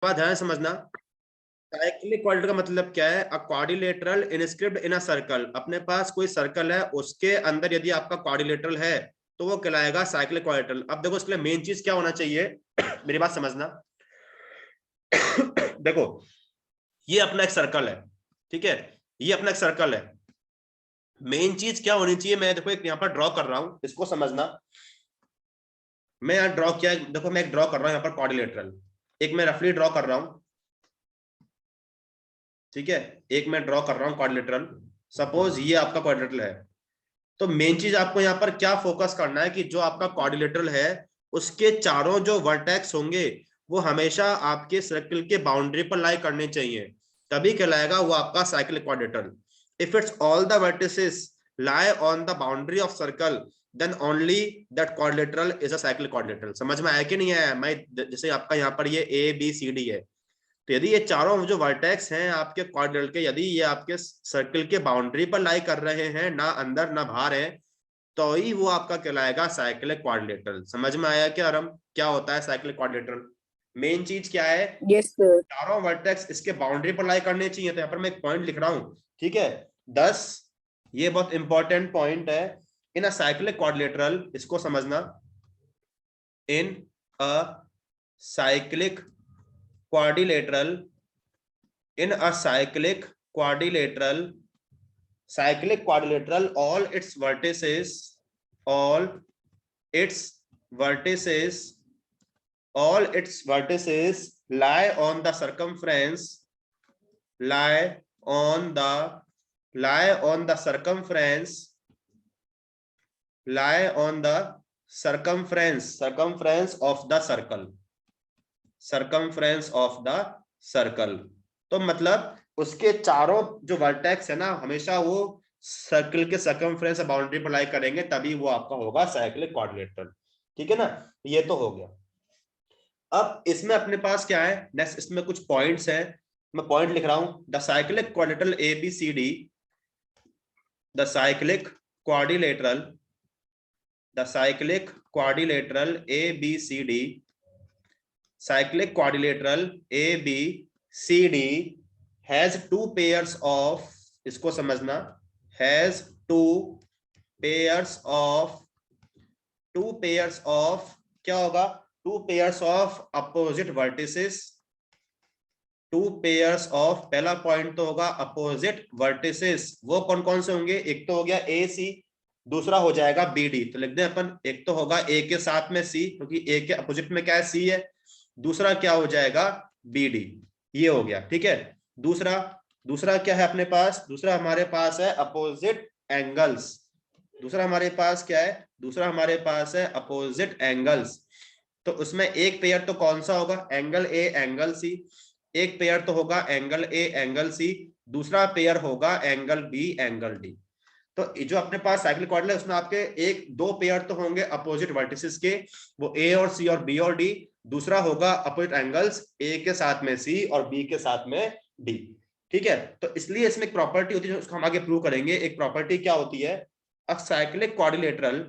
बात ध्यान से समझना, साइक्लिक क्वाड्रिलेटरल का मतलब क्या है? अ quadrilateral InScript in a circle. अपने पास कोई सर्कल है, उसके अंदर यदि आपका क्वाड्रिलेटरल है तो वो कहलाएगा साइक्लिक क्वाड्रिलेटरल। अब देखो इसके लिए मेन चीज क्या होना चाहिए, मेरी बात समझना। देखो ये अपना एक सर्कल है, ठीक है, ये अपना एक सर्कल है। मेन चीज क्या होनी चाहिए, मैं देखो एक यहाँ पर ड्रॉ कर रहा हूं, इसको समझना। मैं यहाँ ड्रॉ किया, देखो मैं एक ड्रॉ कर रहा हूं यहाँ पर क्वाड्रिलेटरल, एक मैं रफली ड्रॉ कर रहा हूं, ठीक है, एक मैं ड्रॉ कर रहा हूं क्वाड्रिलेटरल। सपोज ये आपका क्वाड्रिलेटरल है, तो मेन चीज आपको यहाँ पर क्या फोकस करना है कि जो आपका क्वाड्रिलेटरल है उसके चारों जो वर्टेक्स होंगे वो हमेशा आपके सर्कल के बाउंड्री पर लाई करने चाहिए, तभी कहलाएगा वो आपका cyclic quadrilateral. If it's all the vertices lie on the boundary of circle then only that quadrilateral is a cyclic quadrilateral। समझ में आया कि नहीं आया? मैं जैसे आपका यहाँ पर ये ए बी सी डी है, तो यदि ये चारों जो वर्टेक्स हैं आपके क्वाड्रिलेटरल के, यदि ये आपके सर्कल के बाउंड्री पर लाई कर रहे हैं, ना अंदर ना बाहर है, तो ही वो आपका कहलाएगा साइक्लिक क्वाड्रिलेटरल। समझ में आया क्या आरम, क्या होता है साइक्लिक क्वाड्रिलेटरल? मेन चीज क्या है? Yes sir. चारों वर्टेक्स इसके बाउंड्री पर लाई करने चाहिए। तो यहाँ पर मैं एक पॉइंट लिख रहा हूं, ठीक है 10, ये बहुत इंपॉर्टेंट पॉइंट है। इन अ साइक्लिक क्वाड्रिलेटरल, इसको समझना, in a cyclic quadrilateral, in a cyclic quadrilateral all its vertices lie on the circumference lie on the circumference of the circle। तो मतलब उसके चारों जो वर्टेक्स है ना, हमेशा वो सर्कल के सर्कमफ्रेंस बाउंड्री पर लाई करेंगे, तभी वो आपका होगा साइक्लिक क्वाड्रिलेटरल। ठीक है ना, ये तो हो गया। अब इसमें अपने पास क्या है नेक्स्ट, इसमें कुछ पॉइंट्स है, मैं पॉइंट लिख रहा हूं। The cyclic quadrilateral A B C D, the cyclic quadrilateral A B C D, cyclic quadrilateral ABCD has two pairs of, इसको समझना, has two pairs of क्या होगा? two pairs of opposite vertices, पहला point तो होगा opposite vertices. वो कौन कौन से होंगे? एक तो हो गया ए सी, दूसरा हो जाएगा बी डी। तो लिख दें अपन, एक तो होगा ए के साथ में सी, क्योंकि ए के अपोजिट में क्या है? सी है। दूसरा क्या हो जाएगा? B D. ये हो गया, ठीक है। दूसरा क्या है अपने पास? दूसरा हमारे पास है अपोजिट एंगल्स। दूसरा हमारे पास क्या है? दूसरा हमारे पास है अपोजिट एंगल्स। तो उसमें एक पेयर तो कौन सा होगा? Angle A angle C. एक पेयर तो होगा एंगल ए एंगल सी, दूसरा पेयर होगा एंगल बी एंगल डी। तो जो अपने पास साइक्लिक क्वाड्रिलेटरल है उसमें आपके एक दो पेयर तो होंगे अपोजिट वर्टिसेस के, वो ए और सी और बी और डी। दूसरा होगा अपोजिट एंगल्स, ए के साथ में सी और बी के साथ में डी। ठीक है, तो इसलिए इसमें एक प्रॉपर्टी होती है, उसको हम आगे प्रूव करेंगे। एक प्रॉपर्टी क्या होती है? अ साइक्लिक क्वाड्रिलेटरल,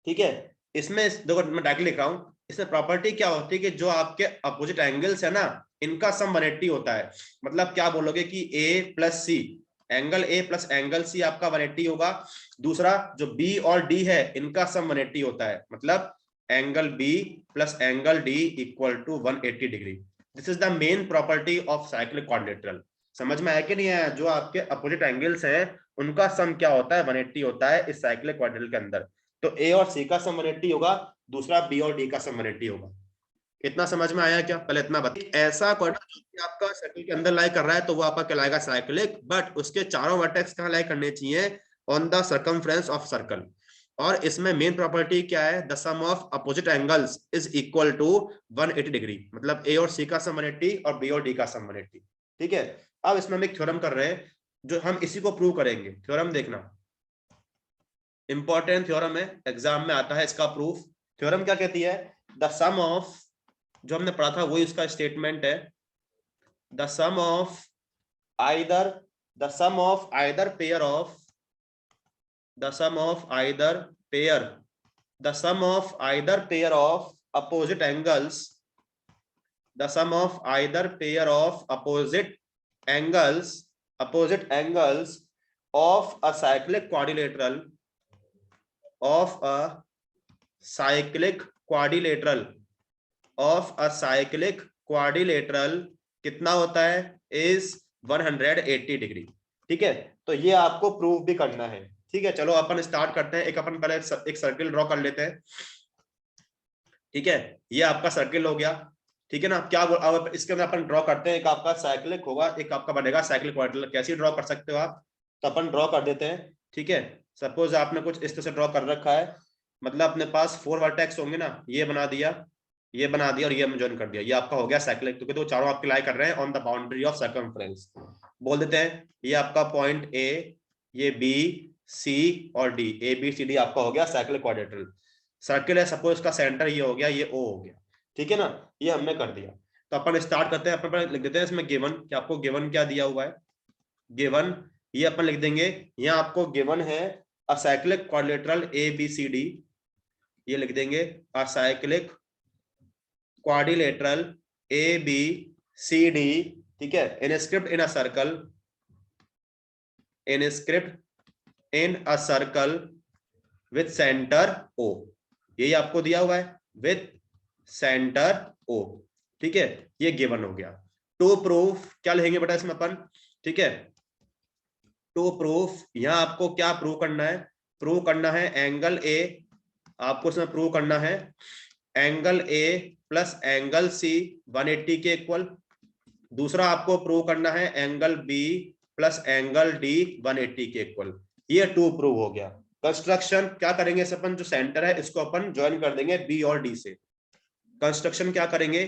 ठीक है, इसमें देखो मैं डायरेक्टली लिख रहा हूं, इसमें प्रॉपर्टी क्या होती है कि जो आपके अपोजिट एंगल्स है ना, इनका सम 180 होता है। मतलब क्या बोलोगे कि A plus C, angle A plus angle C आपका 180 होगा। दूसरा जो बी और डी है, इनका सम 180 होता है। मतलब angle B plus angle D equal to 180 degree. This is the main property of cyclic quadrilateral. समझ में आया कि नहीं आया? जो आपके अपोजिट एंगल्स हैं उनका सम क्या होता है? 180 होता है इस साइक्लिक क्वाड्रिलेटरल के अंदर। तो ए और सी का सम 180 होगा, दूसरा बी और डी का सम 180 होगा। इतना समझ में आया क्या? पहले इतना बता। ऐसा क्वाड्रिलेटरल जो कि आपका सर्कल के अंदर लाई कर रहा है तो वो आपका कहलाएगा साइक्लिक, बट उसके चारों वर्टेक्स कहां लाई करने चाहिए? On the circumference of circle. और इसमें मेन प्रॉपर्टी क्या है? The sum of opposite angles is equal to 180 degree. मतलब ए और सी का सम 180 और बी और डी का सम 180। ठीक है, अब इसमें हम एक थ्योरम कर रहे हैं, जो हम इसी को प्रूव करेंगे। थ्योरम देखना, इंपॉर्टेंट थ्योरम है, एग्जाम में आता है इसका प्रूफ। थ्योरम क्या कहती है? द सम ऑफ, जो हमने पढ़ा था वही उसका स्टेटमेंट है, the sum of either pair of opposite angles the sum of either pair of opposite angles of a cyclic quadrilateral कितना होता है, इज 180 डिग्री। ठीक है, तो ये आपको प्रूव भी करना है। ठीक है, चलो अपन स्टार्ट करते हैं। एक अपन पहले एक सर्किल ड्रॉ कर लेते हैं। ठीक है, ये आपका सर्किल हो गया। ठीक है ना, क्या अब इसके अंदर अपन ड्रॉ करते हैं। एक आपका साइक्लिक होगा, एक आपका बनेगा साइक्लिक क्वाड्रिलेटरल। कैसे ड्रॉ कर सकते हो आप, तो अपन ड्रॉ कर देते हैं। ठीक है, सपोज आपने कुछ इस तरह से ड्रॉ कर रखा है, मतलब अपने पास 4 वर्टेक्स होंगे ना, ये बना दिया, ये बना दिया और ये ज्वाइन कर दिया, ये आपका हो गया साइक्लिक। क्योंकि तो चारों आपके लाई कर रहे हैं on the boundary of circumference. बोल देते हैं ये आपका पॉइंट ए, ये बी, सी और D, A B C D आपका हो गया साइक्लिक क्वाड्रिलेटरल। सर्किल है, सपोज इसका सेंटर ये हो गया, ये ओ हो गया। ठीक है ना, ये हमने कर दिया। तो अपन स्टार्ट करते हैं। अपन लिख देते हैं इसमें गिवन, कि आपको गिवन क्या दिया हुआ है। गिवन ये अपन लिख देंगे, यहाँ आपको गिवन है a cyclic quadrilateral A B C D, ये लिख देंगे a cyclic quadrilateral A B C D. ठीक है, inscribed in a circle, inscribed in a circle with centre O, यही आपको दिया हुआ है, विथ सेंटर ओ। ठीक है, ये गिवन हो गया। टू प्रूफ क्या लिखेंगे बेटा इसमें अपन। ठीक है, टू प्रूफ यहां आपको क्या प्रूव करना है, प्रूव करना है एंगल ए, आपको इसमें प्रूव करना है angle A plus angle C 180 के इक्वल। दूसरा आपको प्रूव करना है angle B plus angle D 180 के इक्वल। ये टू प्रूव हो गया। कंस्ट्रक्शन क्या करेंगे, इस अपन जो सेंटर है इसको अपन ज्वाइन कर देंगे बी और डी से। कंस्ट्रक्शन क्या करेंगे,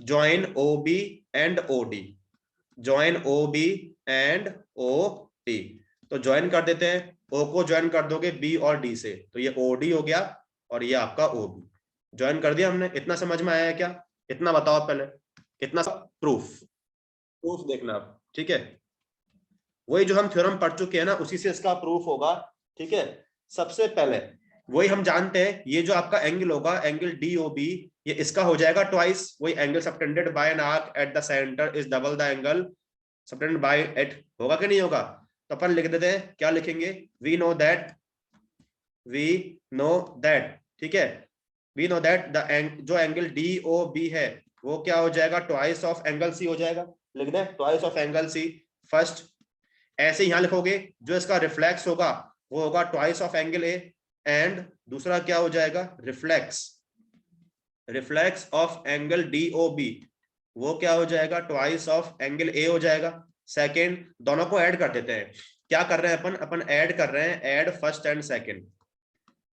join O B and O D, join O B and O D. तो ज्वाइन कर देते हैं, ओ को ज्वाइन कर दोगे बी और डी से, तो ये ओ डी हो गया और ये आपका ओ बी। ज्वाइन कर दिया हमने। इतना समझ में आया है क्या, इतना बताओ पहले, इतना प्रूफ देखना आप। ठीक है, वही जो हम थ्योरम पढ़ चुके हैं ना, उसी से इसका प्रूफ होगा। ठीक है, सबसे पहले वही हम जानते हैं, ये जो आपका एंगल होगा एंगल डी ओ बी, ये इसका हो जाएगा ट्वाइस। वही angle subtended by an arc at the centre is double the angle subtended by at, होगा कि नहीं होगा। तो अपन लिख देते हैं, क्या लिखेंगे, वी नो दैट, ठीक है, वी नो दैट द जो एंगल डी ओ बी है वो क्या हो जाएगा, ट्वाइस ऑफ एंगल सी हो जाएगा। लिख दें twice of angle C first. ऐसे यहां लिखोगे, जो इसका रिफ्लेक्स होगा वो होगा twice of angle A, and दूसरा क्या हो जाएगा, reflex of angle D O B, वो क्या हो जाएगा, ट्वाइस ऑफ एंगल ए हो जाएगा। सेकेंड, दोनों को ऐड कर देते हैं। क्या कर रहे हैं अपन ऐड कर रहे हैं, ऐड फर्स्ट एंड सेकेंड।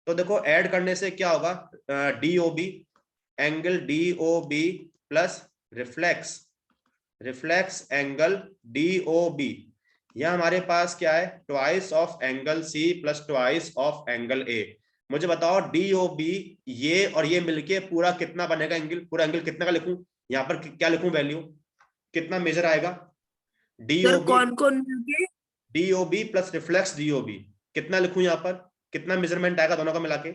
तो देखो ऐड करने से क्या होगा, D O B, angle D O B plus reflex angle D O B, यह हमारे पास क्या है, twice of angle C plus twice of angle A. मुझे बताओ डी ओ बी ये और ये मिलके पूरा कितना बनेगा एंगल, पूरा एंगल कितना का लिखूं, यहाँ पर क्या लिखूं वैल्यू, कितना मेजर आएगा, डी ओ बी, कौन कौन मिलके, D O B plus reflex D O B, कितना लिखूं यहाँ पर, कितना मेजरमेंट आएगा दोनों का मिला के।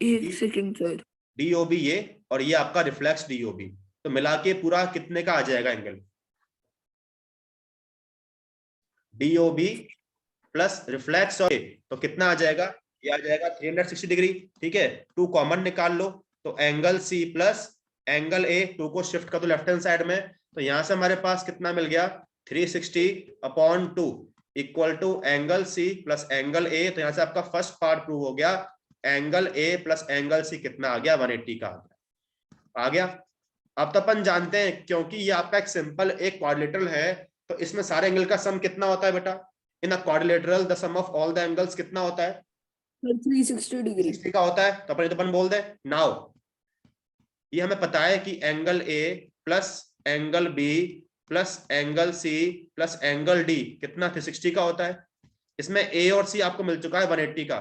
एक second sir, D O B ये और ये आपका रिफ्लेक्स डी ओ बी, तो मिला के पूरा कितने का आ जाएगा angle, D O B plus reflex और तो कितना आ जाएगा, ये आ जाएगा 360 डिग्री। ठीक है, टू कॉमन निकाल लो, तो angle C plus angle A, two को शिफ्ट कर दो लेफ्ट हैंड साइड में, तो यहां से हमारे पास कितना मिल गया, 360/2 equal to angle C plus angle A. तो यहां से आपका फर्स्ट पार्ट प्रूव हो गया, angle A plus angle C कितना आ गया, 180 का आ गया। अब तो अपन जानते हैं, क्योंकि ये आपका एक सिंपल एक क्वाड्रिलेटरल है, तो इसमें सारे एंगल का सम कितना होता है बेटा, in a quadrilateral the sum of all the angles कितना होता है, 360 डिग्री 60 का होता है। तो अपन बोल दे नाउ, ये हमें पता है कि angle A plus angle B plus angle C plus angle D कितना 360 का होता है। इसमें ए और सी आपको मिल चुका है 180 का,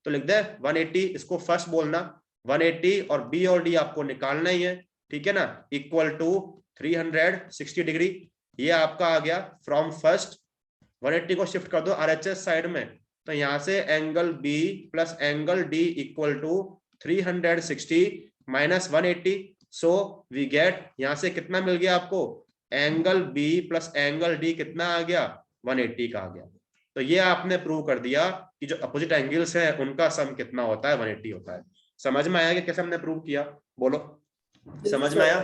तो लिख दे 180, इसको फर्स्ट बोलना 180, और बी और डी आपको निकालना ही है। ठीक है ना, इक्वल टू 360 डिग्री, ये आपका आ गया फ्रॉम फर्स्ट, 180 को शिफ्ट कर दो आरएचएस साइड में, तो यहां से angle B plus angle D equal to 360 minus 180, so we get, यहां से कितना मिल गया आपको, angle B plus angle D कितना आ गया, 180 का आ गया। तो ये आपने प्रूव कर दिया कि जो अपोजिट एंगल्स है उनका सम कितना होता है, 180 होता है। समझ में आया कि कैसे हमने प्रूव किया, बोलो समझ में आया।